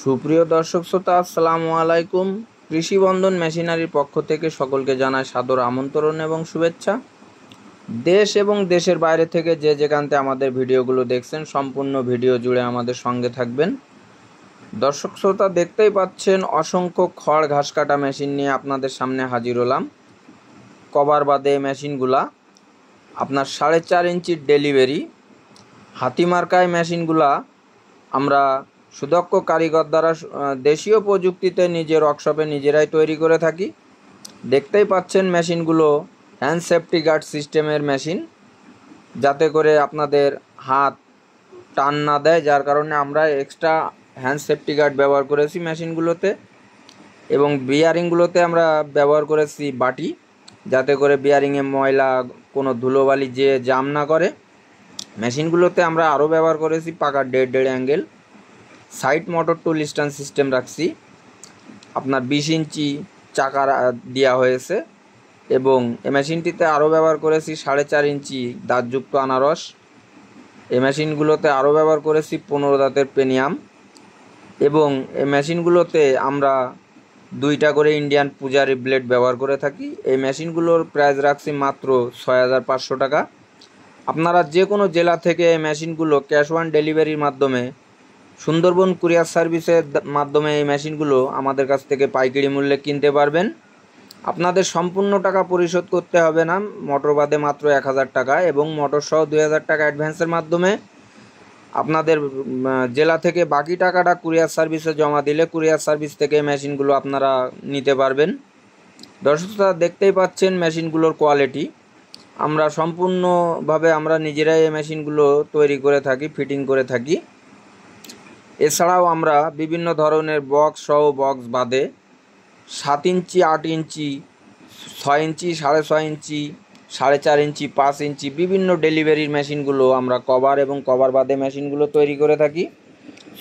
সুপ্রিয় দর্শক শ্রোতা, আসসালামু আলাইকুম। কৃষি বন্ধন মেশিনারির পক্ষ থেকে সকলকে জানায় সাদর আমন্ত্রণ এবং শুভেচ্ছা। দেশ এবং দেশের বাইরে থেকে যে যেখানতে আমাদের ভিডিওগুলো দেখছেন, সম্পূর্ণ ভিডিও জুড়ে আমাদের সঙ্গে থাকবেন। দর্শক শ্রোতা, দেখতেই পাচ্ছেন অসংখ্য খড় ঘাস কাটা মেশিন নিয়ে আপনাদের সামনে হাজির হলাম। কভার বাদে মেশিনগুলা আপনার 4.5 ইঞ্চির ডেলিভারি হাতিমার্কায় মেশিনগুলা আমরা সুদক্ষ কারিগর দ্বারা দেশীয় প্রযুক্তিতে নিজের ওয়ার্কশপে নিজেরাই তৈরি করে থাকি। দেখতেই পাচ্ছেন মেশিনগুলো হ্যান্ড সেফটি গার্ড সিস্টেমের মেশিন, যাতে করে আপনাদের হাত টান না দেয়, যার কারণে আমরা এক্সট্রা হ্যান্ড সেফটি গার্ড ব্যবহার করেছি মেশিনগুলোতে। এবং বিয়ারিংগুলোতে আমরা ব্যবহার করেছি বাটি, যাতে করে বিয়ারিংয়ে ময়লা কোনো ধুলোবালি যে জাম না করে। মেশিনগুলোতে আমরা আরও ব্যবহার করেছি পাকা 1.5 অ্যাঙ্গেল সাইড মোটর টুল স্ট্যান্ড সিস্টেম রাখছি। আপনার 20 ইঞ্চি চাকা দেওয়া হয়েছে। এবং এই মেশিনটিতে আরও ব্যবহার করেছি 4.5 ইঞ্চি দাঁতযুক্ত আনারস। এই মেশিনগুলোতে আরও ব্যবহার করেছি 15 দাঁতের পেনিয়াম। এবং এই মেশিনগুলোতে আমরা 2টা করে ইন্ডিয়ান পূজারি ব্লেড ব্যবহার করে থাকি। এই মেশিনগুলোর প্রাইস রাখছি মাত্র 6,500 টাকা। আপনারা যে কোনো জেলা থেকে এই মেশিনগুলো ক্যাশ অন ডেলিভারির মাধ্যমে সুন্দরবন কুরিয়ার সার্ভিসের মাধ্যমে এই মেশিনগুলো আমাদের কাছ থেকে পাইকারি মূল্যে কিনতে পারবেন। আপনাদের সম্পূর্ণ টাকা পরিশোধ করতে হবে না, মোটর বাদে মাত্র 1,000 টাকা এবং মোটর সহ 2,000 টাকা অ্যাডভান্সের মাধ্যমে আপনাদের জেলা থেকে বাকি টাকাটা কুরিয়ার সার্ভিসে জমা দিলে কুরিয়ার সার্ভিস থেকে মেশিনগুলো আপনারা নিতে পারবেন। দর্শকরা, দেখতেই পাচ্ছেন মেশিনগুলোর কোয়ালিটি। আমরা সম্পূর্ণভাবে আমরা নিজেরাই এই মেশিনগুলো তৈরি করে থাকি, ফিটিং করে থাকি। এছাড়াও আমরা বিভিন্ন ধরনের বক্স সহ বক্স বাদে 7 ইঞ্চি, 8 ইঞ্চি, 6 ইঞ্চি, 6.5 ইঞ্চি, 4.5 ইঞ্চি, 5 ইঞ্চি বিভিন্ন ডেলিভারির মেশিনগুলো আমরা কভার এবং কভার বাদে মেশিনগুলো তৈরি করে থাকি।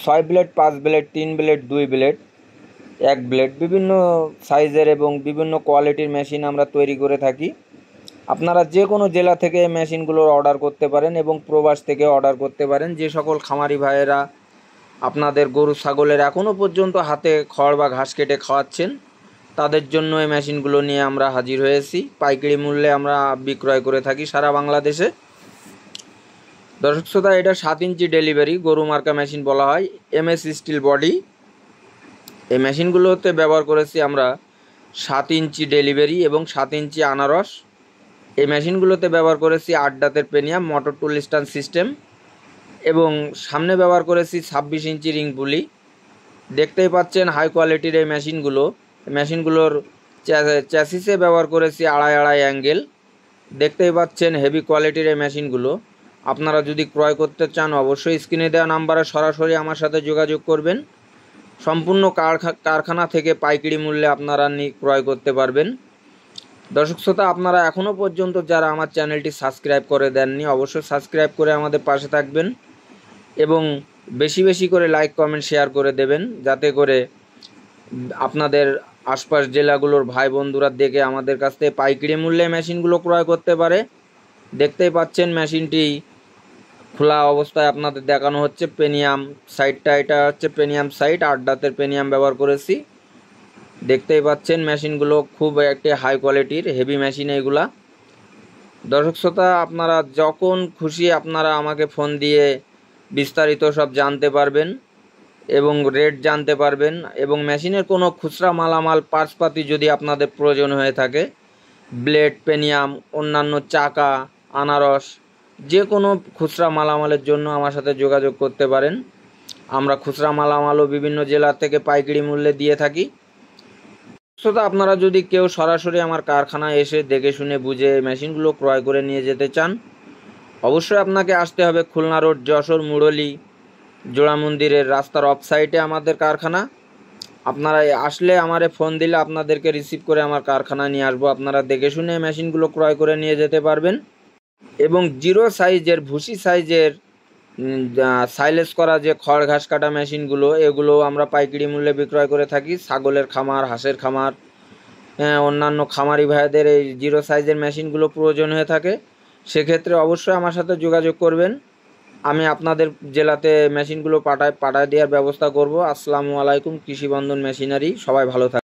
6 blade, 5 blade, 3 blade, 2 blade, 1 blade বিভিন্ন সাইজের এবং বিভিন্ন কোয়ালিটির মেশিন আমরা তৈরি করে থাকি। আপনারা যে কোনো জেলা থেকে মেশিনগুলোর অর্ডার করতে পারেন এবং প্রবাস থেকে অর্ডার করতে পারেন। যে সকল খামারি ভাইয়েরা আপনাদের গরু ছাগলের এখনও পর্যন্ত হাতে খড় বা ঘাস কেটে খাওয়াচ্ছেন, তাদের জন্য এই মেশিনগুলো নিয়ে আমরা হাজির হয়েছি। পাইকারি মূল্যে আমরা বিক্রয় করে থাকি সারা বাংলাদেশে। দর্শক শ্রোতা, এটা 7 ইঞ্চি ডেলিভারি গরু মার্কা মেশিন বলা হয়, MS স্টিল বডি। এই মেশিনগুলোতে ব্যবহার করেছি আমরা 7 ইঞ্চি ডেলিভারি এবং 7 ইঞ্চি আনারস। এই মেশিনগুলোতে ব্যবহার করেছি 8 দাঁতের পেনিয়াম মোটর টুল স্ট্যান্ড সিস্টেম এবং সামনে ব্যবহার করেছি 26 ইঞ্চি রিং পুলি। দেখতেই পাচ্ছেন হাই কোয়ালিটির এই মেশিনগুলোর চ্যাসিসে ব্যবহার করেছি 2.5 অ্যাঙ্গেল। দেখতেই পাচ্ছেন হেভি কোয়ালিটির এই মেশিনগুলো। আপনারা যদি ক্রয় করতে চান অবশ্যই স্ক্রিনে দেওয়া নাম্বারে সরাসরি আমার সাথে যোগাযোগ করবেন। সম্পূর্ণ কারখানা থেকে পাইকারি মূল্যে আপনারা ক্রয় করতে পারবেন। দর্শক শ্রোতা, আপনারা এখনও পর্যন্ত যারা আমার চ্যানেলটি সাবস্ক্রাইব করে দেননি অবশ্যই সাবস্ক্রাইব করে আমাদের পাশে থাকবেন এবং বেশি বেশি করে লাইক, কমেন্ট, শেয়ার করে দেবেন, যাতে করে আপনাদের আশপাশ জেলাগুলোর ভাই বন্ধুরা দেখে আমাদের কাছ থেকে পাইকারি মূল্যে মেশিনগুলো ক্রয় করতে পারে। দেখতেই পাচ্ছেন মেশিনটি খোলা অবস্থায় আপনাদের দেখানো হচ্ছে। পেনিয়াম সাইডটা, এটা হচ্ছে পেনিয়াম সাইড, 8 দাঁতের পেনিয়াম ব্যবহার করেছি। দেখতেই পাচ্ছেন মেশিনগুলো খুব একটি হাই কোয়ালিটির হেভি মেশিন এগুলা। দর্শক শ্রোতা, আপনারা যখন খুশি আপনারা আমাকে ফোন দিয়ে বিস্তারিত সব জানতে পারবেন এবং রেট জানতে পারবেন। এবং মেশিনের কোনো খুচরা মালামাল পার্টসপাতি যদি আপনাদের প্রয়োজন হয়ে থাকে, ব্লেড, পেনিয়াম, অন্যান্য চাকা, আনারস, যে কোনো খুচরা মালামালের জন্য আমার সাথে যোগাযোগ করতে পারেন। আমরা খুচরা মালামালও বিভিন্ন জেলা থেকে পাইকারি মূল্যে দিয়ে থাকি। শ্রোতা, আপনারা যদি কেউ সরাসরি আমার কারখানায় এসে দেখে শুনে বুঝে মেশিনগুলো ক্রয় করে নিয়ে যেতে চান, অবশ্যই আপনাকে আসতে হবে খুলনা রোড, যশোর মুরলী জোড়া মন্দিরের রাস্তার অফ সাইডে আমাদের কারখানা। আপনারা আসলে আমারে ফোন দিলে আপনাদেরকে রিসিভ করে আমার কারখানায় নিয়ে আসবো। আপনারা দেখে শুনে মেশিনগুলো ক্রয় করে নিয়ে যেতে পারবেন। এবং 0 সাইজের ভুসি সাইজের সাইলেজ করা যে খড় ঘাস কাটা মেশিনগুলো, এগুলো আমরা পাইকারি মূল্যে বিক্রয় করে থাকি। ছাগলের খামার, হাঁসের খামার, অন্যান্য খামারি ভাইদের এই 0 সাইজের মেশিনগুলো প্রয়োজন হয়ে থাকে, সেক্ষেত্রে অবশ্যই আমার সাথে যোগাযোগ করবেন। আমি আপনাদের জেলাতে মেশিনগুলো পাঠায় দেওয়ার ব্যবস্থা করব। আসসালামু আলাইকুম। কৃষি বন্ধন মেশিনারি, সবাই ভালো থাকবেন।